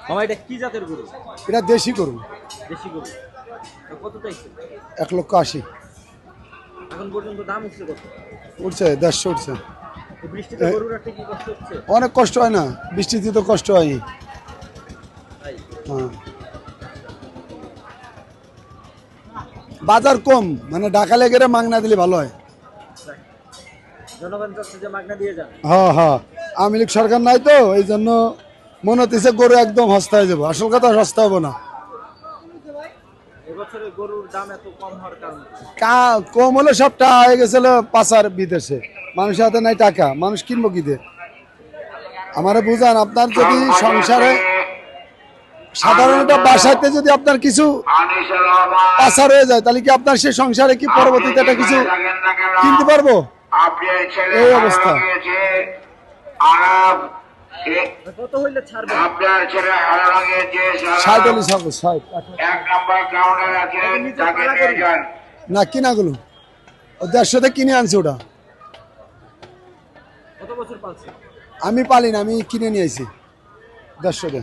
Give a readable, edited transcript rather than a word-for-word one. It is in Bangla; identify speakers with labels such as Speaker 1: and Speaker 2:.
Speaker 1: মামা এটা কি জাতের গরু?
Speaker 2: এটা দেশি গরু।
Speaker 1: দেশি গরু। কত চাইছে?
Speaker 2: 1,80,000।
Speaker 1: এখন পর্যন্ত দাম উঠছে কত?
Speaker 2: উঠছে 150 উঠছে।
Speaker 1: বৃষ্টিতে গরু রাখতে কি কষ্ট হচ্ছে?
Speaker 2: অনেক কষ্ট হয় না, বৃষ্টিতে তো কষ্ট হয়। হ্যাঁ, বাজার কম, মানে ঢাকা লেগে মাগনা দিলে ভালো হয়।
Speaker 1: জনগণ চাচ্ছে যে মাগনা দিয়ে যান।
Speaker 2: হ্যাঁ হ্যাঁ, আওয়ামী লীগ সরকার নাই তো এই জন্য মনে হচ্ছে গরু একদম সস্তা হয়ে যাবো। আসল কথা সস্তা হবো না।
Speaker 1: এবছরে গরুর দাম এত কম হওয়ার কারণ
Speaker 2: কম হলে সব টাকা হয়ে গেছিল পাচার বিদেশে, মানুষের হাতে নাই টাকা, মানুষ কিনবো কি দিয়ে? আমারে বুঝান, আপনার যদি সংসারে সাধারণত বাসাতে যদি আপনার কিছু পাচার হয়ে যায়, তাহলে কি আপনার সে সংসারে কি পরবর্তীতে একটা কিছু কিনতে পারবো? এই অবস্থা।
Speaker 1: কত হইলে ছাড়বে?
Speaker 2: 60 ছাড়বো, 60। না, কিনাগুলো 150 কিনে আনছি। ওটা
Speaker 1: কত বছর পালছে?
Speaker 2: আমি পালি না, আমি কিনে নিয়ে আইছি 150।